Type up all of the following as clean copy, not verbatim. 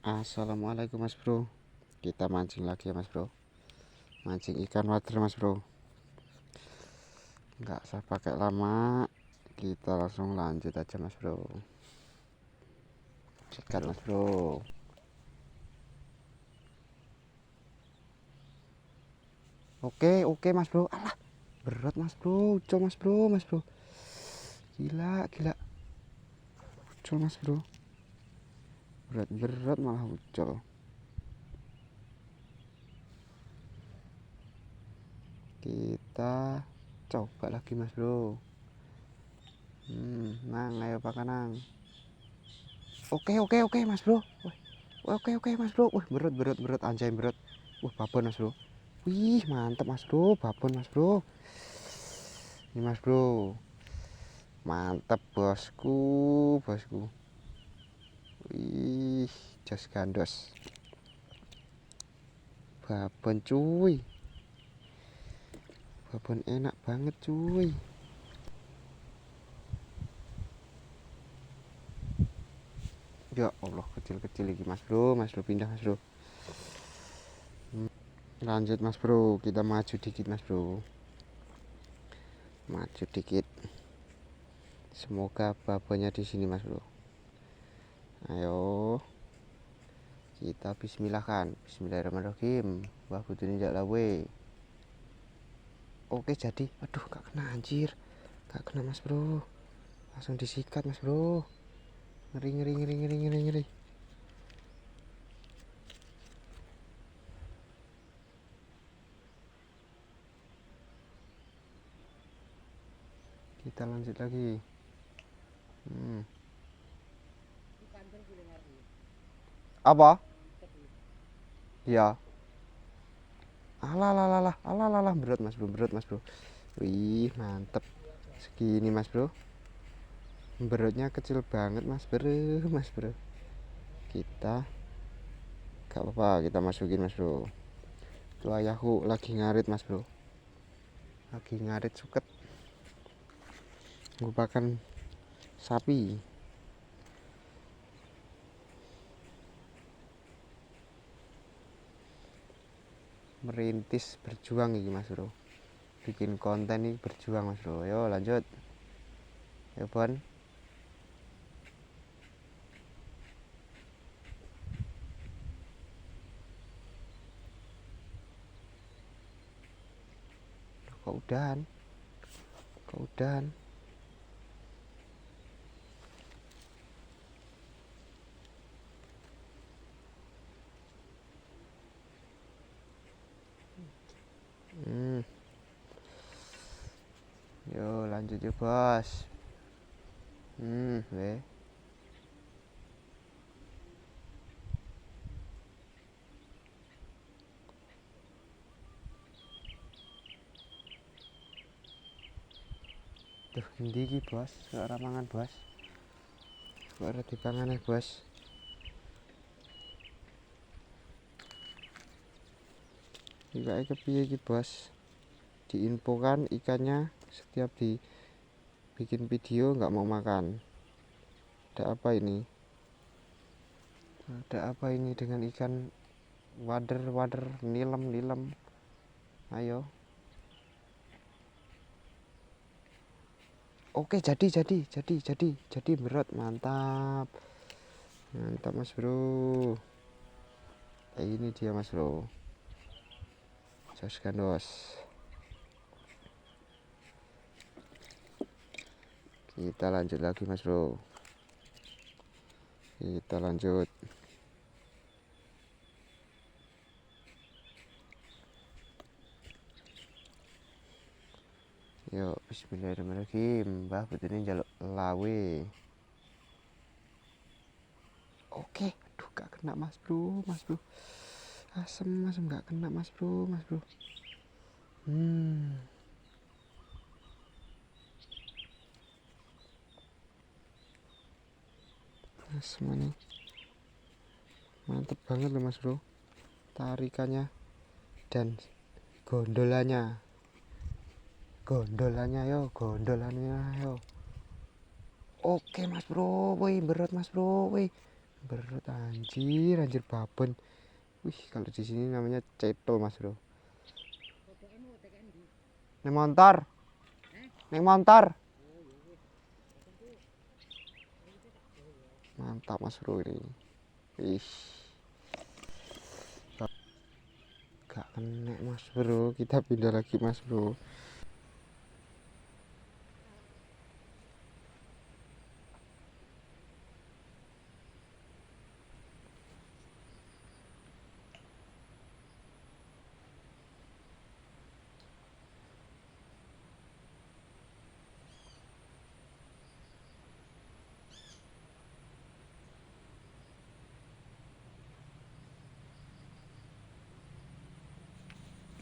Assalamualaikum mas bro. Kita mancing lagi ya mas bro. Mancing ikan wader mas bro. Nggak usah pakai lama. Kita langsung lanjut aja mas bro. Sikat mas bro. Oke mas bro. Alah, berat mas bro. Ucol mas bro, mas bro. Gila. Ucol mas bro. Berat malah ucol. Kita coba lagi mas bro. Nang, ayo pakai nang. Oke mas bro. Oke mas bro. Berat anjay berat. Babon mas bro. Wih, mantap mas bro, babon mas bro. Ini mas bro. Mantap bosku. Wih, jos gandos. Babon cuy. Babon enak banget cuy. Ya Allah, kecil-kecil lagi mas bro. Mas bro pindah mas bro. Lanjut mas bro, kita maju dikit mas bro. Maju dikit. Semoga babonnya di sini mas bro. Ayo. Kita bismillahkan. Bismillahirrahmanirrahim. Wah, ini jak lawe. Oke jadi. Aduh, gak kena anjir. Gak kena mas bro. Langsung disikat mas bro. Ngeri. Kita lanjut lagi. Apa? Ya. Alah, berat mas bro. Wih, mantep. Segini mas bro. Beratnya kecil banget mas bro. Kita gak apa-apa, kita masukin mas bro. Itu ayahku lagi ngarit mas bro. Lagi ngarit suket. Merupakan sapi. Merintis berjuang ini mas bro. Bikin konten ini berjuang mas bro. Ayo lanjut. Ya bon. Kok udahan. Yo lanjut ya bos. Weh. Tuh endi iki bos? Ora mangan bos. Ora dipangan bos. Iwake kepiye iki bos? Diinfokan ikannya setiap dibikin video nggak mau makan. Ada apa ini? Ada apa ini dengan ikan wader nilem? Ayo. Oke jadi berat, mantap mas bro. Ini dia mas bro, jos gandos. Kita lanjut lagi mas bro. Kita lanjut. Yuk bismillahirrahmanirrahim. Mbah ini jaluk lawe. Oke, aduh gak kena mas bro. Asem gak kena mas bro. Asem ini. Mantep banget loh mas bro. Tarikannya dan gondolannya yo. Oke mas bro, woi berat mas bro, woi Berat anjir, anjir babon. Wih, kalau di sini namanya cetol mas bro. Neng montor, neng montor. Mantap mas bro ini. Ih, gak kena mas bro. Kita pindah lagi mas bro.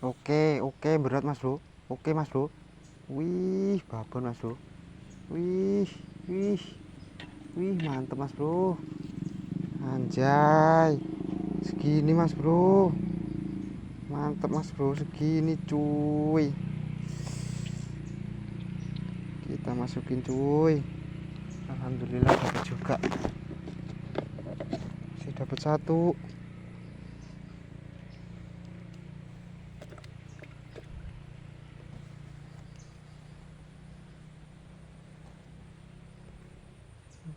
Oke, berat mas bro. Oke mas bro. Wih, babon mas bro. Wih, wih, wih, mantep mas bro. Anjay, segini mas bro. Mantep mas bro, segini cuy. Kita masukin cuy. Alhamdulillah dapat juga. Saya dapat satu.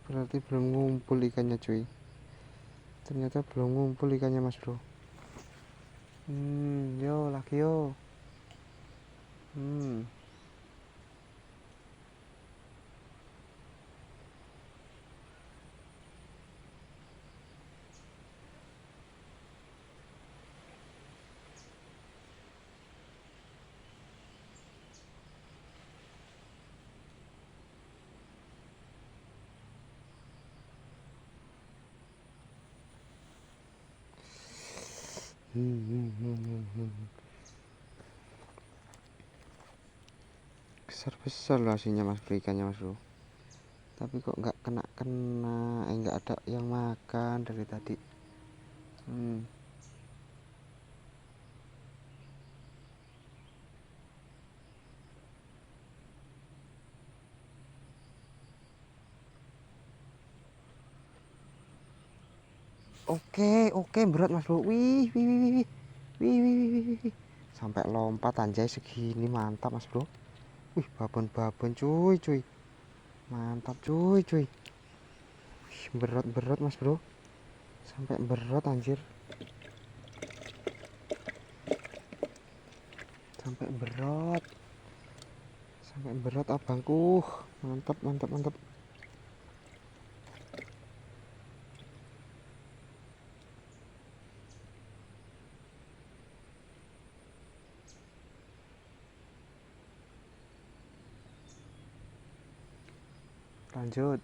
Berarti belum ngumpul ikannya cuy. Ternyata belum ngumpul ikannya mas bro. Yo lagi yo. Hmm. Besar-besar loh aslinya mas bro, ikannya mas bro. Tapi kok nggak kena, nggak ada yang makan dari tadi. Oke, berat mas bro. Wih, wih, wih, wih, wih, wih, wih, wih, wih. Sampai lompat anjay segini, mantap mas bro. Wih, babon cuy. Mantap cuy. Wih, berat mas bro. Sampai berat anjir. Sampai berat abangku. Mantap. Lanjut.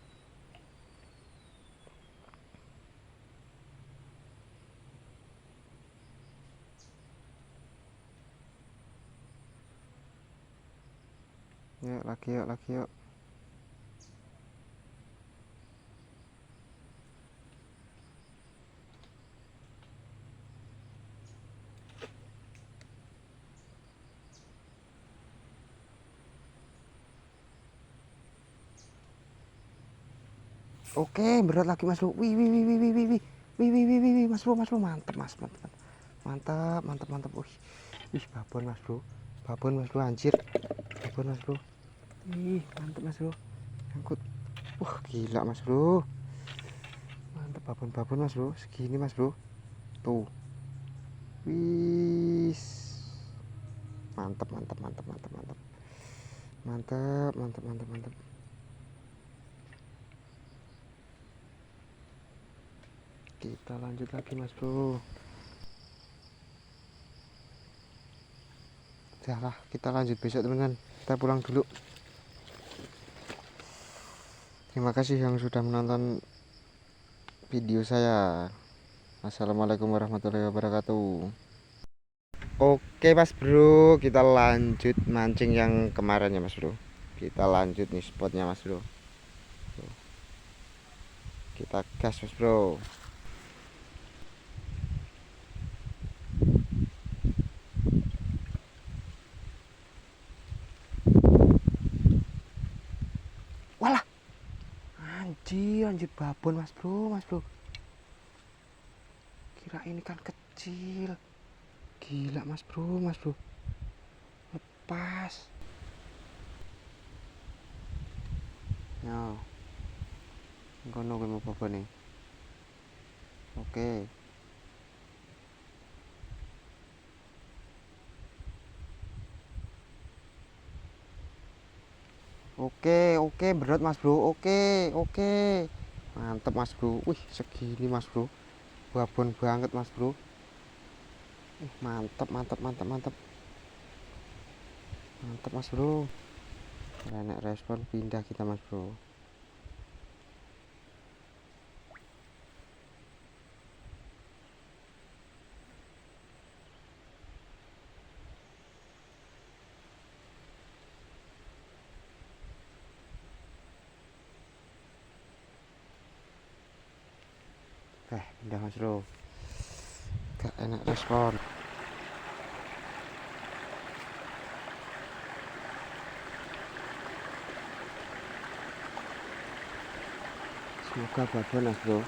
Yuk, lagi yuk. Oke, berat lagi mas bro. Wih, mas bro, mantap mas, mantap. Wih, babon mas bro, anjir, babon mas bro. Wih, mantap mas bro, angkut. Wah, gila mas bro, mantap babon mas bro, segini mas bro, tuh. Wih, mantap. Kita lanjut lagi mas bro. Udahlah, kita lanjut besok teman-teman. Kita pulang dulu. Terima kasih yang sudah menonton video saya. Assalamualaikum warahmatullahi wabarakatuh. Oke mas bro, kita lanjut mancing yang kemarin ya mas bro. Kita lanjut nih spotnya mas bro. Kita gas mas bro. Walah, anjir babon mas bro. kirain ikan kecil. Gila mas bro, lepas. Yo, ngono gue mau apa nih? Oke. Oke, berat mas bro. Oke. Mantap mas bro. Wih, segini mas bro. Babon banget mas bro. Mantap mas bro. Enak respon, pindah kita mas bro. Pindah mas bro. Gak enak respon. Semoga babon mas bro.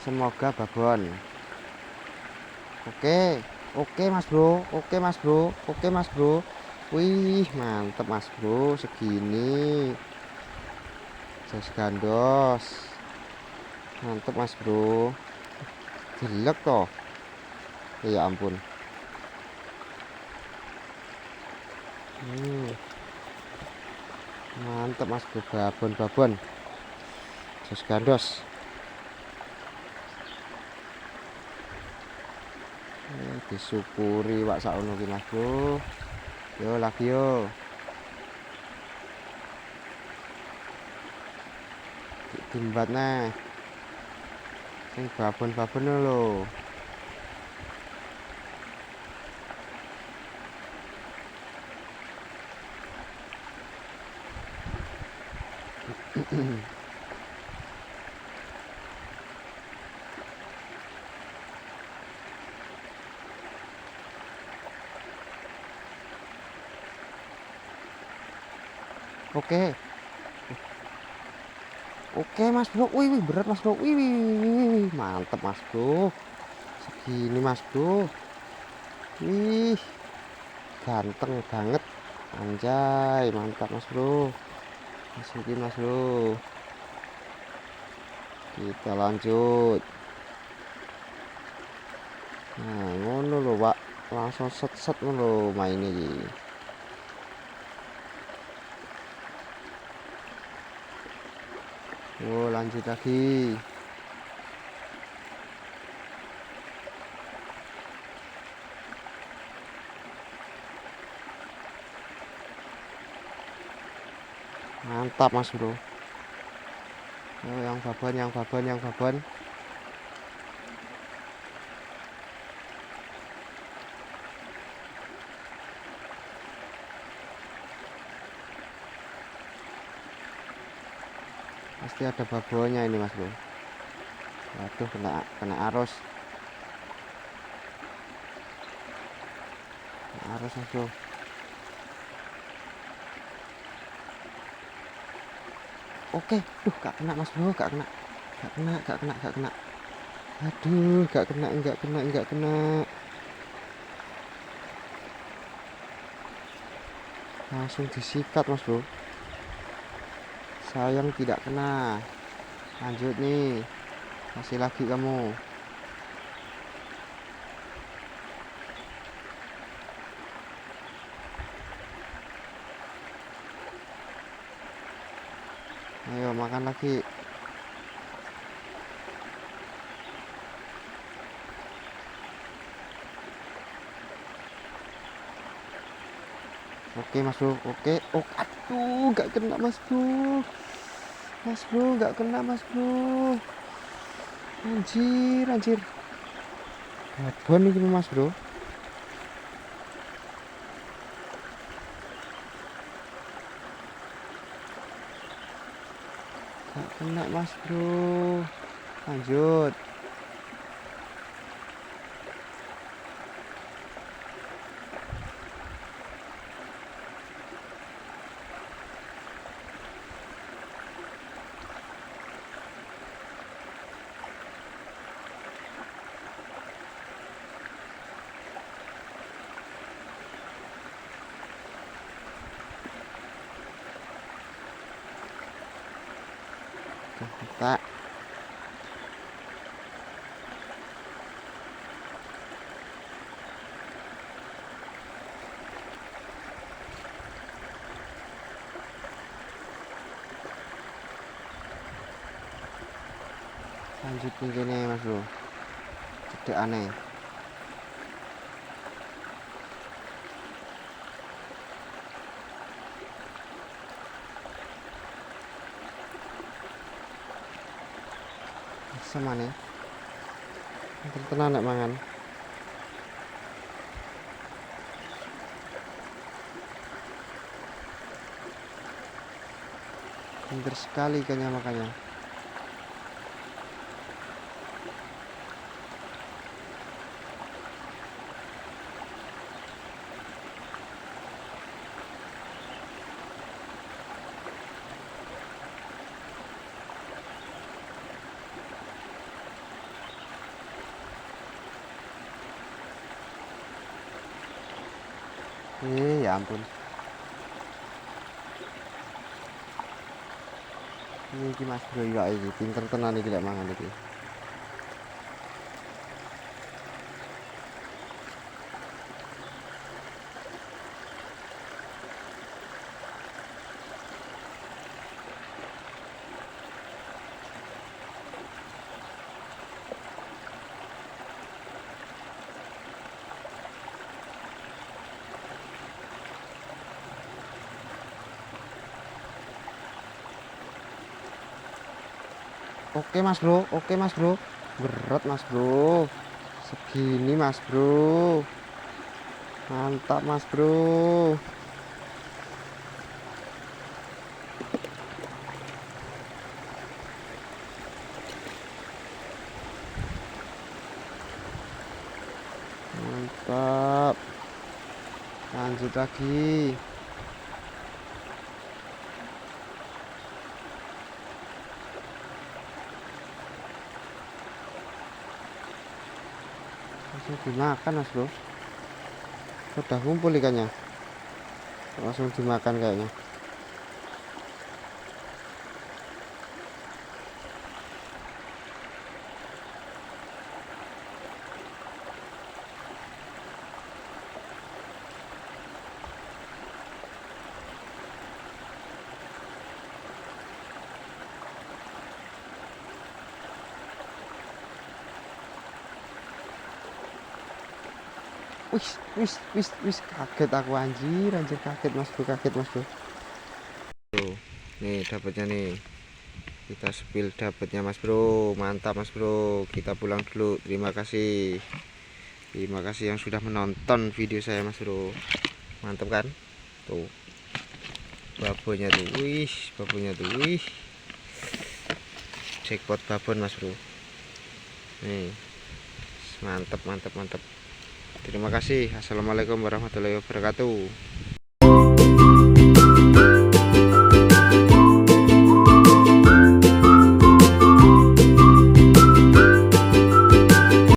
Semoga babon. Oke mas bro. Wih, mantap mas bro, segini. Jas gandos. Mantap mas bro. Jelek toh. Ya ampun. Mantap mas bro, babon. Jas gandos. Disyukuri wak sauno ki mas bro. Yo lagi yo. Timbat nah. Sing babon lho. Oke mas bro. Wih, berat mas bro. Wih. Mantap mas bro. Segini mas bro. Wih, ganteng banget. Anjay, mantap mas bro. Masukin mas bro. Kita lanjut. Nah, ngono lho pak. Langsung set ngono main ini. Oh, lanjut lagi. Mantap mas bro. Oh, yang babon. Pasti ada babonnya ini mas bro. Waduh, kena arus. Mas bro. Oke, gak kena mas bro, gak kena. Aduh, gak kena. Langsung disikat mas bro. Sayang tidak kena. Lanjut nih. Kasih lagi kamu. Ayo makan lagi. Oke mas bro, oke. Aduh, gak kena mas bro. Gak kena mas bro. Anjir. Babon ini mas bro. Gak kena mas bro. Lanjut. lanjut nih kene mas bro, cedek aneh. Sama nih tenan nek mangan. Pinter sekali ikannya makanya. Ya ampun. Ini mas bro ya iki pinter tenan iki lek mangan iki. Oke mas bro, berat mas bro, segini mas bro, mantap mas bro. Mantap, lanjut lagi. Langsung dimakan mas bro, udah ngumpul ikannya, langsung dimakan kayaknya. Wis kaget aku anjir kaget mas bro, nih dapatnya nih, kita spill dapatnya mas bro, mantap mas bro. Kita pulang dulu, terima kasih yang sudah menonton video saya mas bro, mantap kan tuh babonnya tuh, wih jackpot babon mas bro, nih mantap. Terima kasih. Assalamualaikum warahmatullahi wabarakatuh.